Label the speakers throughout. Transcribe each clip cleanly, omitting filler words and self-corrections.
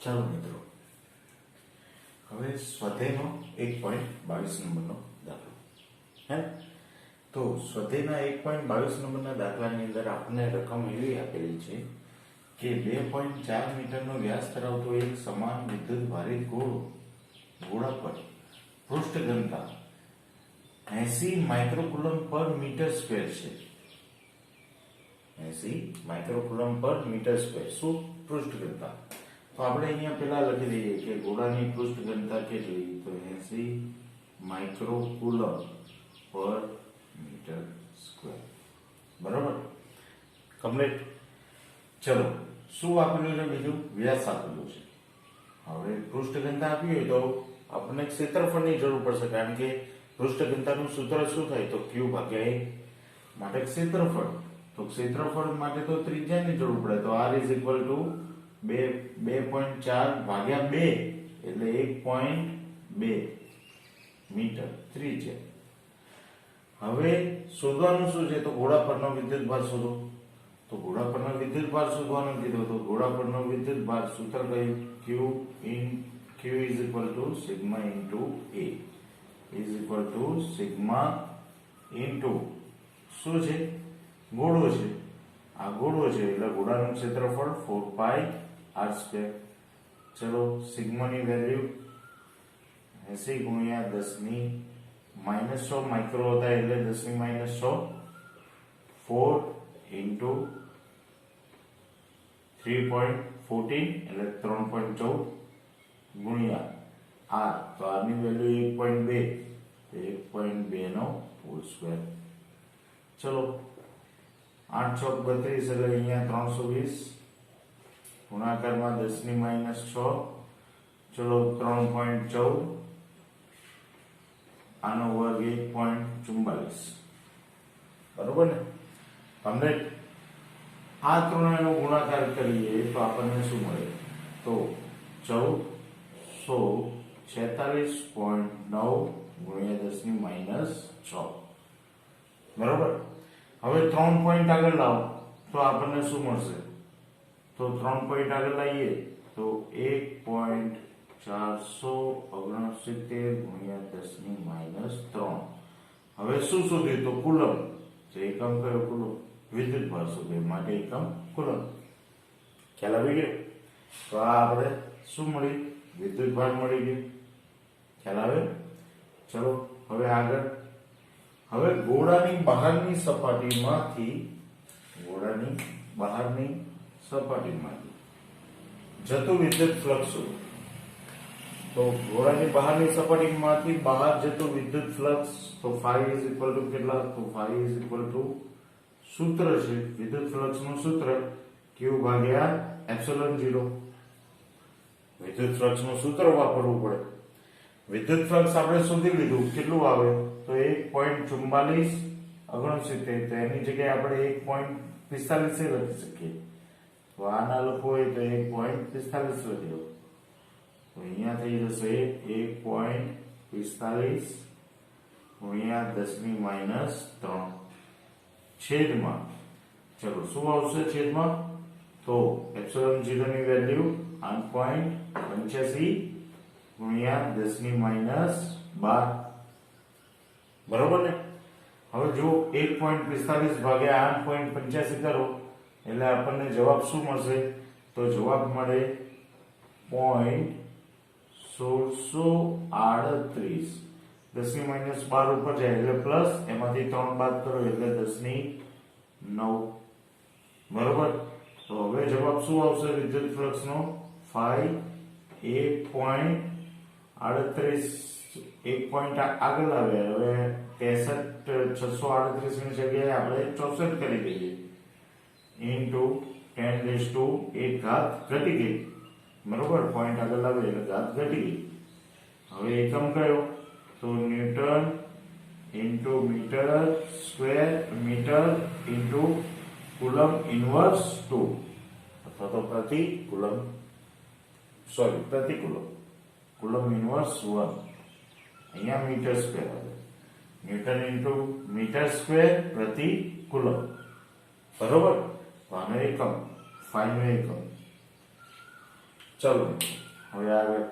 Speaker 1: ચાલો મિત્રો, હવે સ્વાધ્યાયનો 1.22 નંબરનો દાખલો હે તો સ્વાધ્યાયના 1.22 નંબરના દાખલાની અંદર આપણને રકમ એવી આપેલી છે કે 2.4 મીટરનો વ્યાસ ધરાવતો એક સમાન વિદ્યુત ભારિત ગોળા પર પૃષ્ઠ ઘનતા 80 માઇક્રોકુલમ પર મીટર સ્ક્વેર છે. 80 માઇક્રોકુલમ પર મીટર સ્ક્વેર શું પૃષ્ઠ ઘનતા. તો આપણે અહીંયા પેલા લખી દઈએ કે ગોળાની પૃષ્ઠ ઘનતા કેટલી, તો 80 માઇક્રોકુલમ પર મીટર સ્ક્વેર. બરાબર, કમ્પ્લીટ. ચલો, શું આપેલું છે? બીજું વ્યાસ આપેલું છે. હવે પૃષ્ઠ ઘનતા આપી હોય તો આપણને ક્ષેત્રફળની જરૂર પડશે, કારણ કે પૃષ્ઠ ઘનતાનું સૂત્ર શું થાય, તો Q ભાગ્યા A માટે ક્ષેત્રફળ. તો ક્ષેત્રફળ માટે તો ત્રિજ્યાની જરૂર પડે, તો R ઇઝ ઇક્વલ ટુ 2.4 ભાગ્યા 2 એટલે 1.2 મીટર ત્રિજ્યા. હવે શોધવાનું શું છે, તો ગોળા પરનો વિદ્યુત ભાર શોધો. તો ગોળા પરનો વિદ્યુત ભાર શોધવાનું કીધું, તો ગોળા પરનો વિદ્યુત ભાર સૂત્ર કયું, Q is equal to sigma into A is equal to sigma into શું છે, ગોળો છે. આ ગોળો છે એટલે ગોળાનું ક્ષેત્રફળ 4πr². ચલો, સિગ્માની વેલ્યુ 80 ગુણ્યા 10 ની -6 માઇક્રો હતા એટલે 10 ની -6 4 ઇન્ટુ 3.14 એટલે 3.14 ગુણ્યા r, તો r ની વેલ્યુ 1.2 1.2 નો હોલ સ્ક્વેર. ચલો, 8 ચોક 32 એટલે અહીંયા 320 ગુણાકારમાં 10 ની -6. ચલો, 3.14 આનો વર્ગ 1.44. બરોબર ને? કમ્પ્લીટ. આ ત્રણેયનો ગુણાકાર કરીએ તો આપણને શું મળે, તો 1446.9 ગુણ્યા 10 ની -6. બરોબર. હવે 3 પોઈન્ટ આગળ લાવો તો આપણને શું મળશે, તો 3 પોઈન્ટ આગળ લાવીએ તો 1.469 ગુણ્યા 10 ની -3. હવે શું શોધ્યું, તો કુલમ. તો એકમ કયો, કુલમ. વિદ્યુત ભાર શોધ્યો માટે એકમ કુલમ. ખ્યાલ આવી ગયો? તો આ આપણે શું મળી, વિદ્યુત ભાર મળી ગયો. ખ્યાલ આવે? ચલો, હવે આગળ. હવે ગોળાની બહારની સપાટીમાંથી જતું વિદ્યુત ફ્લક્સ. તો ગોળાની બહારની સપાટીમાંથી બહાર જતું વિદ્યુત ફ્લક્સ, તો phi ઇઝ ઇક્વલ ટુ કેટલા, તો phi ઇઝ ઇક્વલ ટુ સૂત્ર છે વિદ્યુત ફ્લક્સનું સૂત્ર Q ભાગ્યા એપ્સિલોન 0. વિદ્યુત ફ્લક્સનું સૂત્ર વાપરવું પડે. વિદ્યુત ફ્લક્સ આપણે શોધી લીધું, કેટલું આવે, તો 1.4469. તો એની જગ્યાએ આપણે 1.45 લખી શકીએ. તો આના લખવું હોય તો 1.45 લખી દો. તો અહીંયા થઈ જશે 1.45 ગુણ્યા 10 ની -3 છેદમાં, ચલો શું આવશે છેદમાં, તો એપ્સિલોન 0 ની વેલ્યુ 8.85 ગુણ્યા 10 ની -12. બરોબર ને? હવે જો 1.45 ભાગ્યા 8.85 કરો એટલે આપણને જવાબ શું મળશે, તો જવાબ મળે 0.1638. 10 ની -12 ઉપર જાય એટલે પ્લસ, એમાંથી 3 બાદ કરો એટલે 10 ની 9. બરોબર. તો હવે જવાબ શું આવશે વિદ્યુત ફ્લક્સનો, phi 1.38. 1 પોઈન્ટ આગળ આવે. હવે 638 ની જગ્યાએ આપણે 64 કરી દઈએ ઇન્ટુ 10⁸ ઘાત ઘટી ગઈ. બરોબર, પોઈન્ટ આગળ આવે એટલે ઘાત ઘટી ગઈ. હવે એકમ કયો, તો newton into metre square, metre into coulomb inverse 2 અથવા તો પ્રતિ કુલમ કુલમ ઇન્વર્સ 1. અહીંયા મીટર સ્ક્વેર આવે, ન્યૂટન ઇન્ટુ મીટર સ્ક્વેર પ્રતિ કુલમ. બરોબર. આનો એકમ, phi નો એકમ. ચલો હવે આગળ.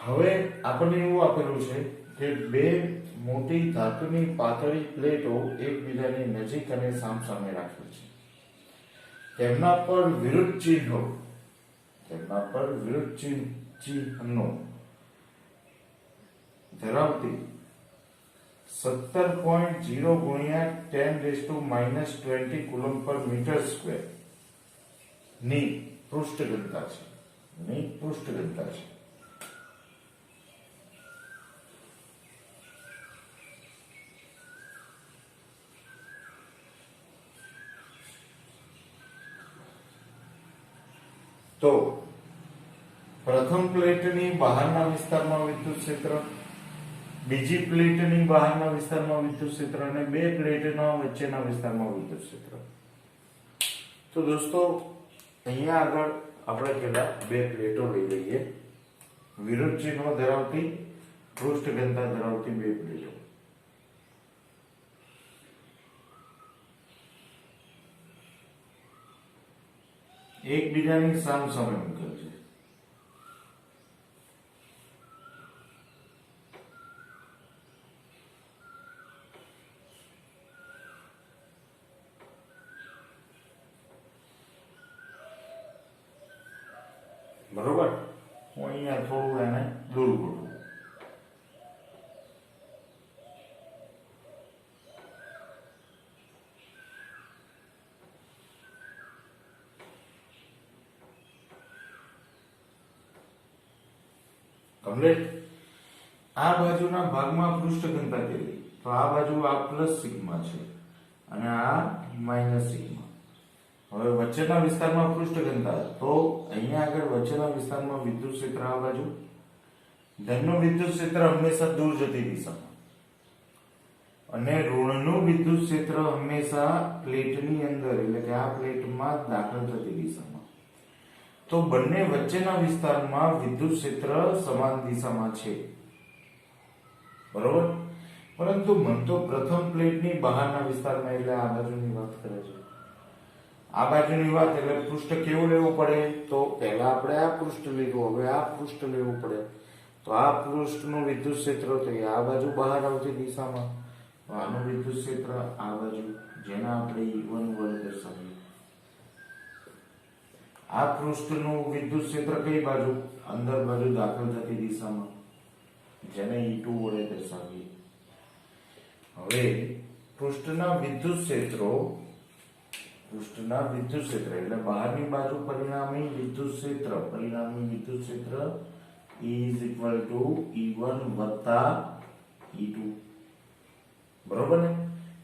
Speaker 1: હવે આપણને એવું આપેલું છે કે બે મોટી ધાતુની પાતળી પ્લેટો એકબીજાની નજીક અને સામસામે રાખેલ છે. તેમના પર વિરુદ્ધ ચિહ્નો ધરાવતી 17.0 ગુણ્યા 10⁻⁻20 કુલમ્બ પર મીટર સ્ક્વેર ની પૃષ્ઠ ઘનતા છે. તો પ્રથમ પ્લેટની બહારના વિસ્તારમાં વિદ્યુત ક્ષેત્ર, બીજી પ્લેટની બહારના વિસ્તારમાં વિદ્યુત ક્ષેત્ર અને બે પ્લેટના વચ્ચેના વિસ્તારમાં વિદ્યુત ક્ષેત્ર. તો દોસ્તો અહીંયા આગળ આપણે પેલા બે પ્લેટો લઈ લઈએ, વિરુદ્ધ ચિહ્નો ધરાવતી પૃષ્ઠ ઘનતા ધરાવતી બે પ્લેટો. એકબીજાની સામસામે મૂકેલ છે. બરોબર, હું અહીંયા થોડું એને દૂર કરું. કમ્પ્લીટ. આ બાજુના ભાગમાં પૃષ્ઠ ઘનતા કેટલી? તો આ બાજુ આ પ્લસ સિગ્મા છે અને આ માઇનસ સિગ્મા. હવે વચ્ચેના વિસ્તારમાં પૃષ્ઠ ઘનતા, તો અહીંયા આગળ વચ્ચેના વિસ્તારમાં વિદ્યુત ક્ષેત્ર આ બાજુ. ધનનું વિદ્યુત ક્ષેત્ર હંમેશા દૂર જતી દિશામાં અને ઋણનું વિદ્યુત ક્ષેત્ર હંમેશા પ્લેટની અંદર એટલે કે આ પ્લેટમાં દાખલ થતી દિશામાં. તો બંને વચ્ચેના વિસ્તારમાં વિદ્યુત ક્ષેત્ર સમાન દિશામાં છે. બરોબર, પરંતુ મન તો પ્રથમ પ્લેટની બહારના વિસ્તારમાં એટલે આ બાજુની વાત કરે છે. આ બાજુની વાત એટલે પૃષ્ઠ કેવું લેવું પડે? તો પહેલા આપણે આ પૃષ્ઠ લીધું, હવે આ પૃષ્ઠ લેવું પડે. તો આ પૃષ્ઠનું વિદ્યુત ક્ષેત્ર તો આ બાજુ બહાર આવતી દિશામાં, તો આનું વિદ્યુત ક્ષેત્ર આ બાજુ, જેને આપણે E1 વડે દર્શાવીએ. આ પૃષ્ઠનું વિદ્યુત ક્ષેત્ર કઈ બાજુ? અંદર બાજુ દાખલ થતી દિશામાં, જેને E2 વડે દર્શાવીએ. હવે પૃષ્ઠના વિદ્યુત ક્ષેત્રો એટલે બહારની બાજુ પરિણામી વિદ્યુત ક્ષેત્ર is equal to E1 વત્તા E2. બરોબર ને?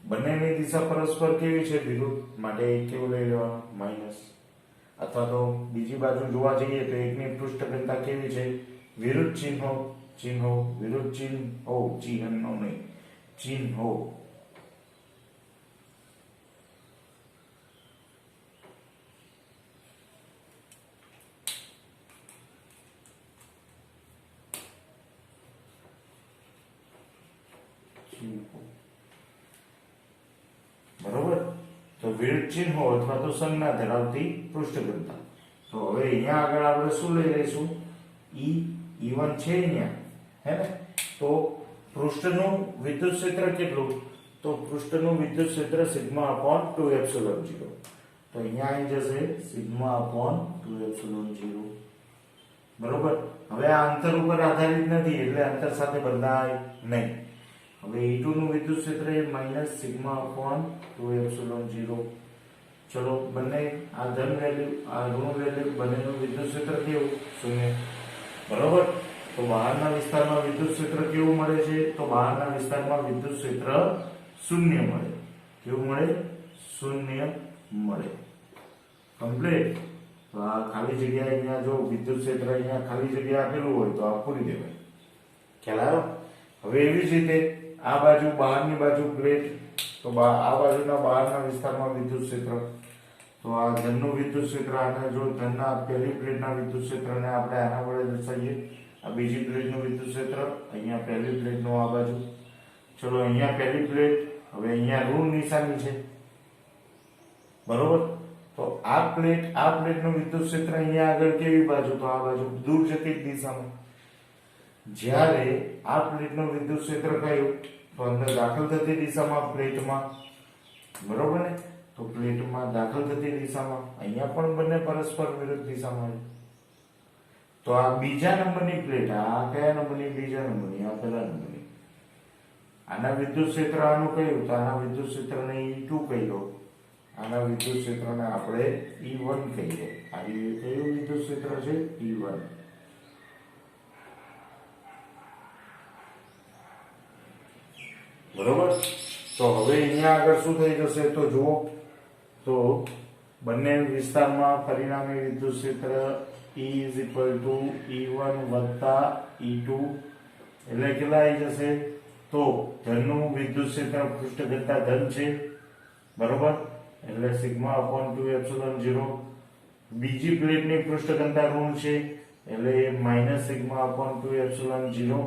Speaker 1: બંનેની દિશા પરસ્પર કેવી છે? વિરુદ્ધ. માટે એક કેવું લઈ લેવાનું? માઇનસ. અથવા તો બીજી બાજુ જોવા જઈએ તો એકની પૃષ્ઠ ઘનતા કેવી છે? વિરુદ્ધ ચિહ્નો વિરુદ્ધ ચિહ્નો નહીં, ચિહ્નો. બરોબર, તો વિરુદ્ધ ચિહ્નો અથવા તો સંજ્ઞા ધરાવતી પૃષ્ઠ ઘનતા. તો હવે અહીંયા આગળ આપણે શું લઈ લઈશું? E1 છે અહીંયા, હે ને? તો પૃષ્ઠનું વિદ્યુત ક્ષેત્ર કેટલું? તો પૃષ્ઠનું વિદ્યુત ક્ષેત્ર સિગ્મા અપોન 2 એપ્સિલોન 0. તો અહીંયા આવી જશે સિગ્મા અપોન 2 એપ્સિલોન 0. બરોબર. હવે આ અંતર ઉપર આધારિત નથી એટલે અંતર સાથે બદલાય નહીં. હવે E2 નું વિદ્યુત ક્ષેત્ર એ માઈનસ સિગ્મા અપોન 2 એપ્સિલોન 0. ચલો બંને આ ધન વેલ્યુ આ ઋણ વેલ્યુ બંનેનું વિદ્યુત ક્ષેત્ર કેવું? શૂન્ય. બરોબર. તો બહારના વિસ્તારમાં વિદ્યુત ક્ષેત્ર કેવું મળે છે? તો બહારના વિસ્તારમાં વિદ્યુત ક્ષેત્ર શૂન્ય મળે. કેવું મળે? શૂન્ય મળે. કમ્પ્લીટ. તો આ ખાલી જગ્યા અહીંયા જો વિદ્યુત ક્ષેત્ર અહીંયા ખાલી જગ્યા આપેલું હોય તો આ પૂરી દેવાય. ખ્યાલ આવ્યો? હવે એવી જ રીતે આ બાજુ બહારની બાજુ પ્લેટ, તો આ બાજુના બહારના વિસ્તારમાં વિદ્યુત ક્ષેત્ર, તો આ ધનનું વિદ્યુત ક્ષેત્ર, આને જો ધનના પહેલી પ્લેટના વિદ્યુત ક્ષેત્રને આપણે આના વડે દર્શાવીએ. આ બીજી પ્લેટનું વિદ્યુત ક્ષેત્ર, અહીંયા પહેલી પ્લેટનું આ બાજુ. ચલો અહીંયા પહેલી પ્લેટ, હવે અહીંયા ઋણ નિશાની છે. બરોબર. તો આ પ્લેટનું વિદ્યુત ક્ષેત્ર અહીંયા આગળ કેવી બાજુ, તો આ બાજુ દૂર જતી દિશામાં. જ્યારે આ પ્લેટનું વિદ્યુત ક્ષેત્ર કયું, તો અંદર દાખલ થતી દિશામાં પ્લેટમાં, બરોબર ને. તો પ્લેટમાં દાખલ થતી દિશામાં, અહીંયા પણ બંને પરસ્પર વિરુદ્ધ દિશામાં. તો આ બીજા નંબરની પ્લેટ, આ કયા નંબરની, બીજા નંબરની, આ પહેલા નંબરની. આના વિદ્યુત ક્ષેત્ર આનું કયું, તો આના વિદ્યુત ક્ષેત્રને E2 કહી દો, આના વિદ્યુત ક્ષેત્રને આપણે E1 કહીએ. આ કયું વિદ્યુત ક્ષેત્ર છે, E1. બરોબર. તો હવે અહીંયા આગળ શું થઈ જશે, તો જુઓ, તો બંને વિસ્તારમાં પરિણામી વિદ્યુત ક્ષેત્ર E is equal to E1 વત્તા E2 એટલે કેટલા આવી જશે, તો ધનનું વિદ્યુત ક્ષેત્ર પૃષ્ઠ ઘનતા ધન છે, બરોબર, એટલે સિગ્મા અપોન 2 એપ્સિલોન 0. બીજી પ્લેટની પૃષ્ઠ ઘનતા ઋણ છે એટલે માઈનસ સિગ્મા અપોન 2 એપ્સિલોન 0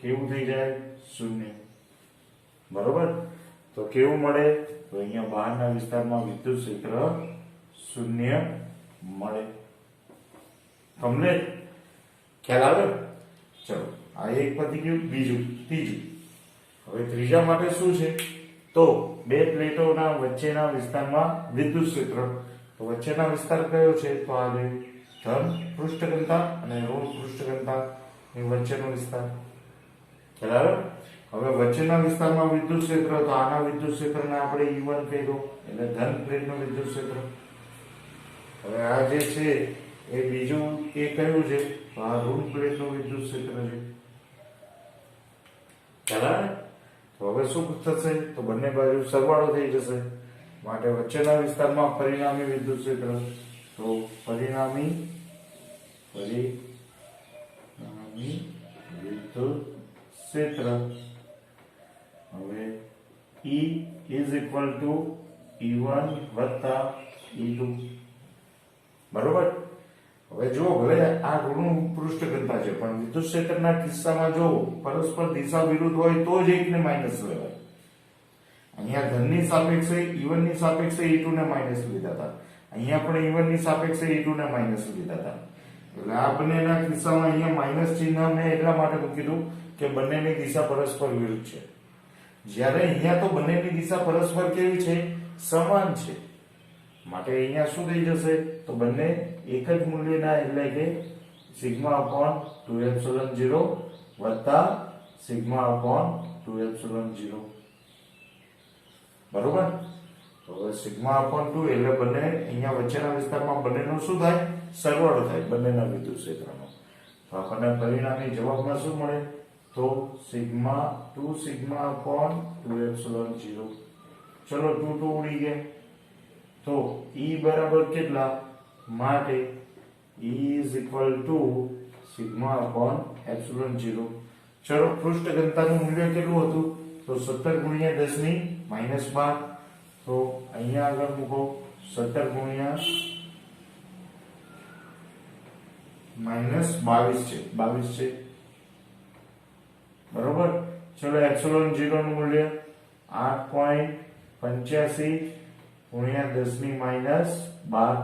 Speaker 1: કેવું થઈ જાય, શૂન્ય. બરોબર. તો કેવું મળે, તો અહીંયા બહારના વિસ્તારમાં વિદ્યુત ક્ષેત્ર શૂન્ય મળે. તમને ખ્યાલ આવે? ચલો, આ એક પતી ગયું. બીજું, ત્રીજું. હવે ત્રીજા માટે શું છે, તો બે પ્લેટોના વચ્ચેના વિસ્તારમાં વિદ્યુત ક્ષેત્ર. તો વચ્ચેના વિસ્તાર કયો છે, તો આ ધન પૃષ્ઠ ઘનતા અને ઋણ પૃષ્ઠ ઘનતા ની વચ્ચેનો વિસ્તાર. ખ્યાલ આવે? હવે વચ્ચેના વિસ્તારમાં વિદ્યુત ક્ષેત્ર, તો આના વિદ્યુત ક્ષેત્રને આપણે E1 કહી દો, એટલે ધન પ્લેટનું વિદ્યુત ક્ષેત્ર. હવે આ જે છે એ બીજું એ કયું છે, તો આ ઋણ પ્લેટનું વિદ્યુત ક્ષેત્ર છે. ખ્યાલ આવે? તો હવે શું થશે, તો બંને બાજુ સરવાળો થઈ જશે, માટે વચ્ચેના વિસ્તારમાં પરિણામી વિદ્યુત ક્ષેત્ર, તો પરિણામી વિદ્યુત ક્ષેત્ર હવે E is equal to E1 વત્તા E2. બરોબર. હવે જો ભલે આ ઋણ પૃષ્ઠ ઘનતા છે, પણ વિદ્યુત ક્ષેત્રના કિસ્સામાં જો પરસ્પર દિશા વિરુદ્ધ હોય તો જ એકને માઈનસ લેવાય. અહીંયા ધનની સાપેક્ષે E1 ની સાપેક્ષે E2 ને માઈનસ લીધા હતા, અહીંયા પણ E1 ની સાપેક્ષે E2 ને માઈનસ લીધા હતા. એટલે આ બંનેના કિસ્સામાં અહીંયા માઈનસ ચિહ્ન મેં એટલા માટે મૂક્યું કે બંનેની દિશા પરસ્પર વિરુદ્ધ છે. જ્યારે અહીંયા તો બંનેની દિશા પરસ્પર કેવી છે, સમાન છે, માટે અહીંયા શું થઈ જશે, તો બંને એક જ મૂલ્યના, એટલે કે સિગ્મા અપોન 2 એપ્સિલોન 0 વત્તા સિગ્મા અપોન 2 એપ્સિલોન 0. બરોબર. તો હવે સિગ્મા અપોન 2 એટલે બંને અહીંયા વચ્ચેના વિસ્તારમાં બંનેનો શું થાય, સરવાળો થાય બંનેના વિદ્યુત ક્ષેત્રનો. તો આપણને પરિણામી જવાબમાં શું મળે, તો સિગ્મા 2 સિગ્મા અપોન 2 એપ્સિલોન 0. ચલો 2 ઉડી ગયા. તો E બરાબર કેટલા, માટે E is equal to sigma upon epsilon 0. ચલો પૃષ્ઠ ઘનતાનું મૂલ્ય કેટલું હતું, તો 17 ગુણ્યા 10 ની -12. તો અહીંયા આગળ મૂકો 17 ગુણ્યા -22 છે, 22 છે. બરોબર. ચલો એપ્સિલોન 0 નું મૂલ્ય 8.85 ગુણ્યા 10 ની -12.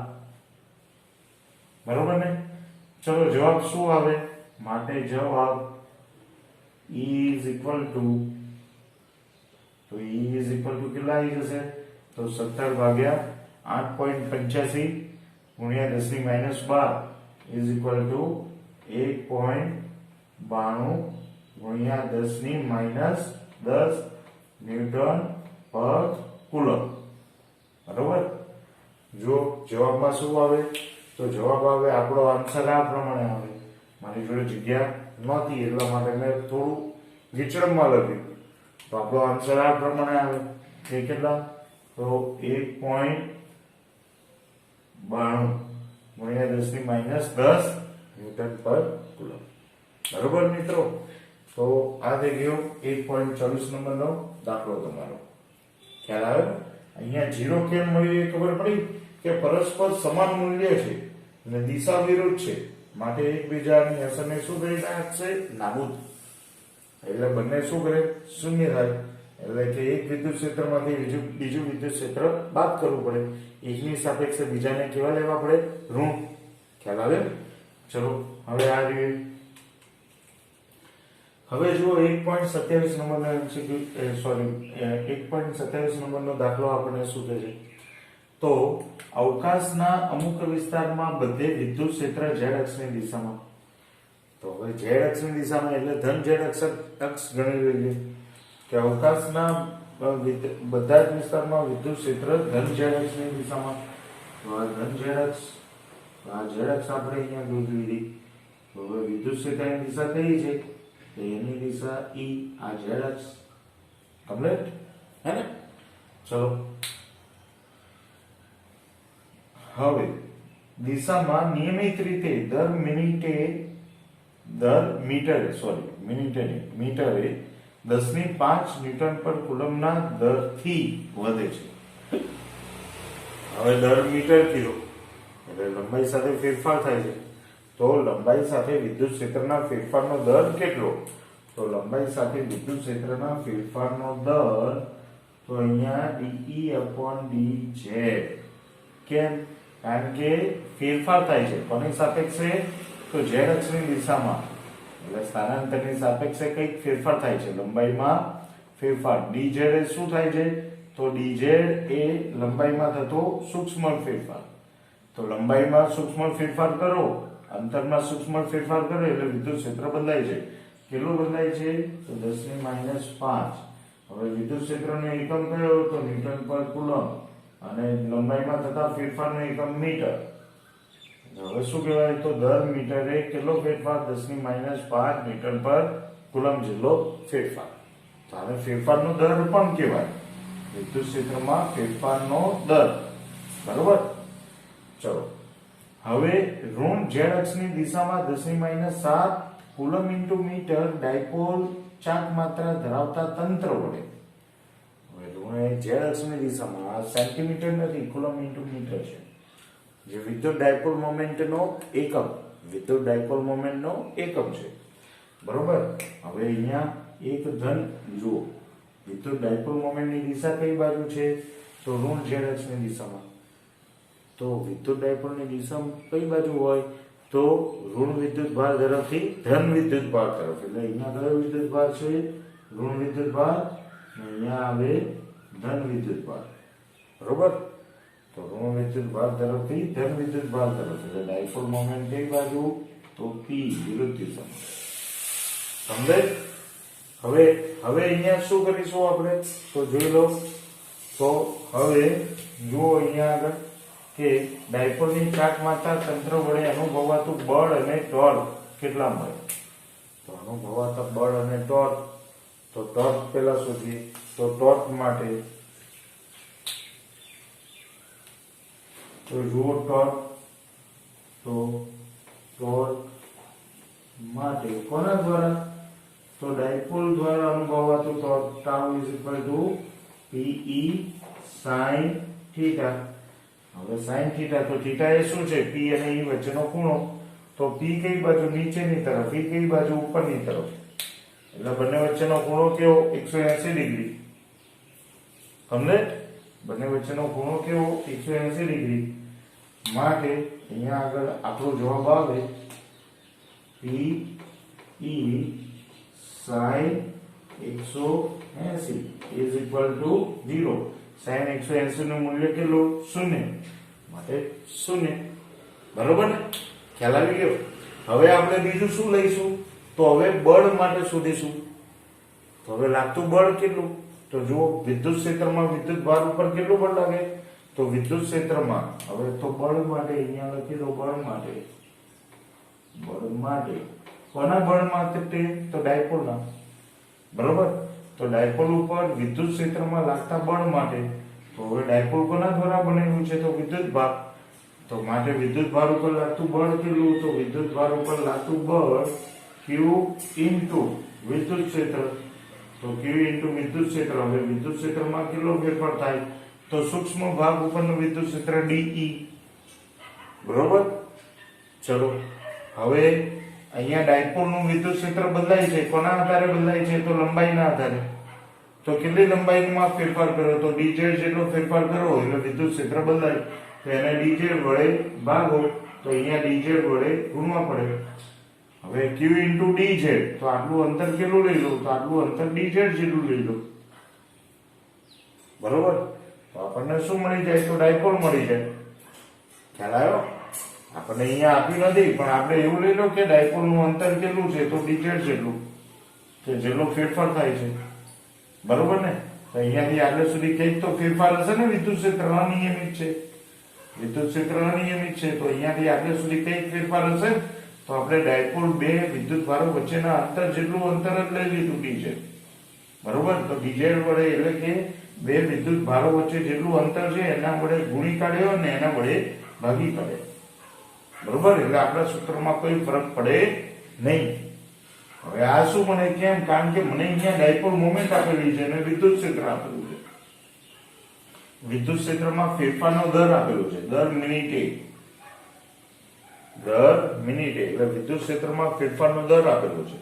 Speaker 1: બરોબર ને. ચલો જવાબ શું આવે, માટે જવાબ E is equal to, તો E is equal to કેટલા આવી જશે, તો 17 ભાગ્યા 8.85 ગુણ્યા 10 ની -12 is equal to 1.92 ગુણ્યા 10 ની -10 ન્યૂટન પર કુલમ. બરોબર. જો જવાબમાં શું આવે, તો જવાબ આવે આપણો આન્સર આ પ્રમાણે આવે. મારી જોડે જગ્યા નહોતી એટલા માટે મેં થોડું વિચરણમાં લખ્યું. તો આપણો આન્સર આ પ્રમાણે આવે કે કેટલા, તો 1.92 ગુણ્યા 10 ની -10 ન્યૂટન પર કુલમ. બરોબર મિત્રો. તો આ થઈ ગયો 1.24 નંબરનો દાખલો તમારો. ખ્યાલ આવે? અહીંયા 0 કેમ મળ્યું એ ખબર પડી કે પરસ્પર સમાન મૂલ્ય છે અને દિશા વિરુદ્ધ છે, માટે એકબીજાની અસરને શું કરી નાખશે, નાબૂદ. એટલે બંને શું કરે, શૂન્ય થાય. એટલે કે એક વિદ્યુત ક્ષેત્રમાંથી બીજું વિદ્યુત ક્ષેત્ર બાદ કરવું પડે. એકની સાપેક્ષે બીજાને કેવા લેવા પડે? ઋણ. ખ્યાલ આવે? ચલો હવે આ રહ્યું. હવે જુઓ 1.27 નંબરનો MCQ સોરી 1.27 નંબરનો દાખલો આપણને શું કહે છે? તો અવકાશના અમુક વિસ્તારમાં બધે વિદ્યુત ક્ષેત્ર z અક્ષની દિશામાં. તો હવે z અક્ષની દિશામાં એટલે ધન z અક્ષ ગણી લઈએ કે અવકાશના બધા જ વિસ્તારમાં વિદ્યુત ક્ષેત્ર ધન z અક્ષની દિશામાં. તો આ ધન z અક્ષ, આ z અક્ષ આપણે અહીંયા ગોતી લીધી. તો હવે વિદ્યુત ક્ષેત્રની દિશા કઈ છે? તો એની દિશા E, આ z અક્ષ. કમ્પ્લીટ હે ને? ચલો હવે દિશામાં નિયમિત રીતે દર મીટરે 10.5 ન્યૂટન પર કુલમના દરથી વધે છે. હવે દર મીટર કીધું એટલે લંબાઈ સાથે ફેરફાર થાય છે. તો લંબાઈ સાથે વિદ્યુત ક્ષેત્રના ફેરફારનો દર કેટલો? તો લંબાઈ સાથે વિદ્યુત ક્ષેત્રના ફેરફારનો દર તો અહીંયા dE/dz. કેમ? કારણ કે ફેરફાર થાય છે કોની સાપેક્ષે? તો z અક્ષની દિશામાં. એટલે સ્થાનાંતરની સાપેક્ષે કઈક ફેરફાર થાય છે, લંબાઈમાં ફેરફાર. dz એ શું થાય છે? તો dz એ લંબાઈમાં થતો સૂક્ષ્મ ફેરફાર. તો લંબાઈમાં સૂક્ષ્મ ફેરફાર કરો, અંતરમાં સૂક્ષ્મ ફેરફાર કરો એટલે વિદ્યુત ક્ષેત્ર બદલાય છે. કેટલું બદલાય છે? તો 10⁻5. હવે વિદ્યુત ક્ષેત્રનો એકમ કયો? તો ન્યૂટન પર કુલમ. અને લંબાઈમાં થતા ફેરફારનો એકમ મીટર. હવે શું કહેવાય? તો દર મીટરે કેટલો ફેરફાર? 10⁻5 મીટર પર કુલમ જેટલો ફેરફાર. તો આને ફેરફારનો દર પણ કહેવાય, વિદ્યુત ક્ષેત્રમાં ફેરફારનો દર. બરોબર? ચલો હવે ઋણ z અક્ષની દિશામાં 10⁻7 કુલમ ઇન્ટુ મીટર ડાયપોલ ચાક માત્રા ધરાવતા તંત્ર વડે. હવે ઋણ z અક્ષની દિશામાં સેન્ટીમીટર નથી, કુલમ ઇન્ટુ મીટર છે. જે વિદ્યુત ડાયપોલ મોમેન્ટનો એકમ, વિદ્યુત ડાયપોલ મોમેન્ટનો એકમ છે. બરોબર? હવે અહીંયા એક ધન જુઓ, વિદ્યુત ડાયપોલ મોમેન્ટની દિશા કઈ બાજુ છે? તો ઋણ z અક્ષની દિશામાં. તો વિદ્યુત ડાયપોલની દિશા કઈ બાજુ હોય? તો ઋણ વિદ્યુત ભાર તરફથી ધન વિદ્યુત ભાર તરફ. એટલે અહીંયા કયો વિદ્યુત ભાર છે? ઋણ વિદ્યુત ભાર. અહીંયા આવે ધન વિદ્યુત ભાર. બરોબર? તો ઋણ વિદ્યુત ભાર તરફથી ધન વિદ્યુત ભાર તરફ. એટલે ડાયપોલ મોમેન્ટ કઈ બાજુ? તો P, વિરુદ્ધ દિશામાં. સમજે? હવે અહીંયા શું કરીશું આપણે? તો જોઈ લો. તો હવે જુઓ અહીંયા આગળ કે ડાયપોલની ચાક માત્રા તંત્ર વડે અનુભવાતું બળ અને ટોર્ક કેટલા મળે? તો અનુભવાતા બળ અને ટોર્ક. તો ટોર્ક પહેલા શોધીએ. તો ટોર્ક માટે તો જુઓ ટોર્ક. તો ટોર્ક માટે કોના દ્વારા? તો ડાયપોલ દ્વારા અનુભવાતું torque tau Pe sin theta. હવે sin theta, તો theta એ શું છે? P અને E વચ્ચેનો ખૂણો. તો P કઈ બાજુ? નીચેની તરફ. E કઈ બાજુ? ઉપરની તરફ. એટલે બંને વચ્ચેનો ખૂણો કેવો? 180 ડિગ્રી. સમજે? બંને વચ્ચેનો ખૂણો કેવો? 180 ડિગ્રી. માટે અહીંયા આગળ આપણો જવાબ આવે P E sin 180 is equal to 0. sin 180 નું મૂલ્ય કેટલું? 0. માટે 0. બરોબર ને? ખ્યાલ આવી ગયો? હવે આપણે બીજું શું લઈશું? તો હવે બળ માટે શોધીશું. તો હવે લાગતું બળ કેટલું? તો જુઓ, વિદ્યુત ક્ષેત્રમાં વિદ્યુત ભાર ઉપર કેટલું બળ લાગે? તો વિદ્યુત ક્ષેત્રમાં હવે તો બળ માટે અહીંયા લખી દો. બળ માટે કોના બળ માટે? તો ડાયપોલના. બરોબર? તો ડાયપોલ ઉપર વિદ્યુત ક્ષેત્રમાં લાગતા બળ માટે. તો હવે ડાયપોલ કોના દ્વારા બનેલું છે? તો વિદ્યુત ભાર. તો માટે વિદ્યુત ભાર ઉપર લાગતું બળ કેટલું? તો વિદ્યુત ભાર ઉપર લાગતું બળ Q ઇન્ટુ વિદ્યુત ક્ષેત્ર. તો Q ઇન્ટુ વિદ્યુત ક્ષેત્ર. હવે વિદ્યુત ક્ષેત્રમાં કેટલો ફેરફાર થાય? તો સૂક્ષ્મ ભાગ ઉપરનું વિદ્યુત ક્ષેત્ર dE. બરોબર? ચલો હવે અહીંયા ડાયપોલનું વિદ્યુત ક્ષેત્ર બદલાય છે. કોના આધારે બદલાય છે? તો લંબાઈના આધારે. તો કેટલી લંબાઈમાં ફેરફાર કર્યો તો dz જેટલો ફેરફાર કર્યો એટલે વિદ્યુત ક્ષેત્ર બદલાય તો એને dz વડે ભાગો તો અહીંયા dz વડે ગુણવા પડે હવે q dz તો આટલું અંતર કેટલું લઈ લો તો આટલું અંતર dz જેટલું લઈ લો બરોબર તો આપણને શું મળી જાય તો ડાયપોલ મળી જાય ખ્યાલ આવ્યો આપણને અહીંયા આપ્યું નથી પણ આપણે એવું લઈ લો કે ડાયપોલ નું અંતર કેટલું છે તો dz જેટલું કે જેટલો ફેરફાર થાય છે બરોબર ને તો અહીંયાથી આગળ સુધી કંઈક તો ફેરફાર હશે ને વિદ્યુત ક્ષેત્ર અનિયમિત છે વિદ્યુત ક્ષેત્ર અનિયમિત છે તો અહીંયાથી આગળ સુધી કંઈક ફેરફાર હશે તો આપણે ડાયપોલ બે વિદ્યુત ભારો વચ્ચેના અંતર જેટલું અંતર જ લઈ લીધું dz બરોબર તો dz વડે એટલે કે બે વિદ્યુત ભારો વચ્ચે જેટલું અંતર છે એના વડે ગુણી કાઢ્યો અને એના વડે ભાગી કાઢ્યો બરોબર એટલે આપણા સૂત્રમાં કોઈ ફરક પડે નહીં હવે આ શું મને કેમ કારણ કે મને અહીંયા ડાયપોલ મોમેન્ટ આપેલી છે અને વિદ્યુત ક્ષેત્ર આપેલું છે વિદ્યુત ક્ષેત્રમાં ફેરફારનો દર આપેલો છે દર મિનિટે એટલે વિદ્યુત ક્ષેત્રમાં ફેરફારનો દર આપેલો છે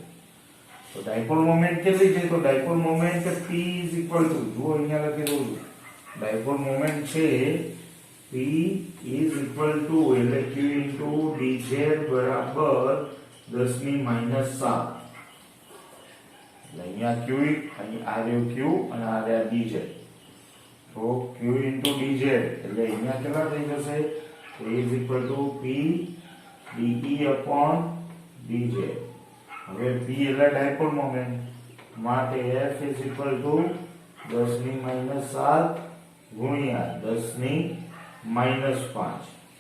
Speaker 1: તો ડાયપોલ મોમેન્ટ કેટલી છે તો ડાયપોલ મોમેન્ટ P જુઓ અહીંયા લખી દઉં છું ડાયપોલ મોમેન્ટ છે P એટલે q dz બરાબર 10⁻⁷ અહીંયા q અહીં આ રહ્યો q અને આ રહ્યા dz તો q dz એટલે અહીંયા કેટલા થઈ જશે a p dE/dz હવે p એટલે ડાયપોલ મોમેન્ટ માટે f 10⁻⁷ ગુણ્યા 10⁻⁵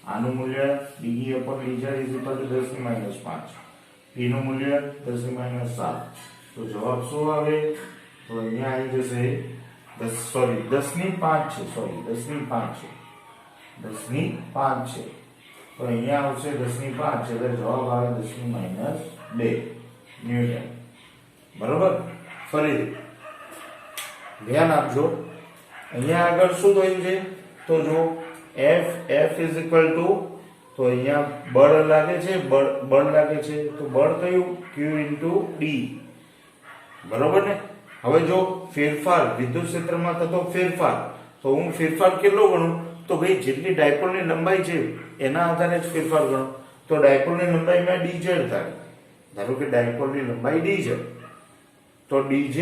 Speaker 1: આનું મૂલ્ય dE/dz 10⁻⁵ p નું મૂલ્ય 10⁻⁷ તો જવાબ શું આવે તો અહીંયા આવી જશે 10⁵ છે 10⁵ છે તો અહીંયા આવશે 10⁵ એટલે જવાબ આવે 10⁻² ન્યૂટન બરોબર ફરી ધ્યાન આપજો અહીંયા આગળ શું થયું છે તો જો f તો અહીંયા બળ લાગે છે બળ લાગે છે તો બળ કયું q d બરોબર ને હવે જો ફેરફાર વિદ્યુત ક્ષેત્રમાં થતો ફેરફાર તો હું ફેરફાર કેટલો ગણું તો ભાઈ જેટલી ડાયપોલની લંબાઈ છે એના આધારે જ ફેરફાર ગણો તો ડાયપોલની લંબાઈમાં dz થાય ધારો કે ડાયપોલની લંબાઈ dz તો dz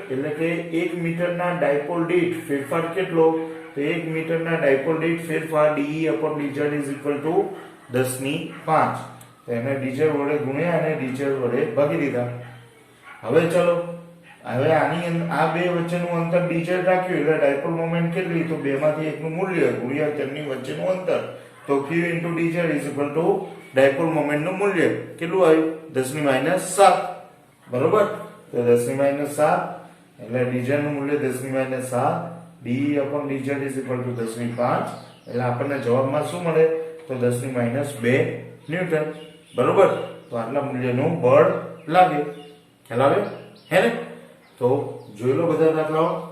Speaker 1: એટલે કે 1 મીટરના ડાયપોલ દીઠ ફેરફાર કેટલો તો 1 મીટરના ડાયપોલ દીઠ ફેરફાર dE/dz 10⁵ તો એને dz વડે ગુણ્યા અને dz વડે ભાગી દીધા હવે ચલો હવે આની આ બે વચ્ચેનું અંતર dz રાખ્યું એટલે ડાયપોલ મોમેન્ટ કેટલી તો બે માંથી એકનું મૂલ્ય ગુણ્યા તેમની વચ્ચેનું અંતર તો q dz ડાયપોલ મોમેન્ટનું મૂલ્ય કેટલું આવ્યું 10⁻⁷ બરોબર તો 10⁻⁷ એટલે dz નું મૂલ્ય 10⁻⁷ dE/dz 10⁵ એટલે આપણને જવાબમાં શું મળે તો 10⁻² ન્યૂટન બરોબર તો આટલા મૂલ્યનું બળ લાગે ખ્યાલ આવે હે ને તો જોઈ લો બધા દાખલાઓ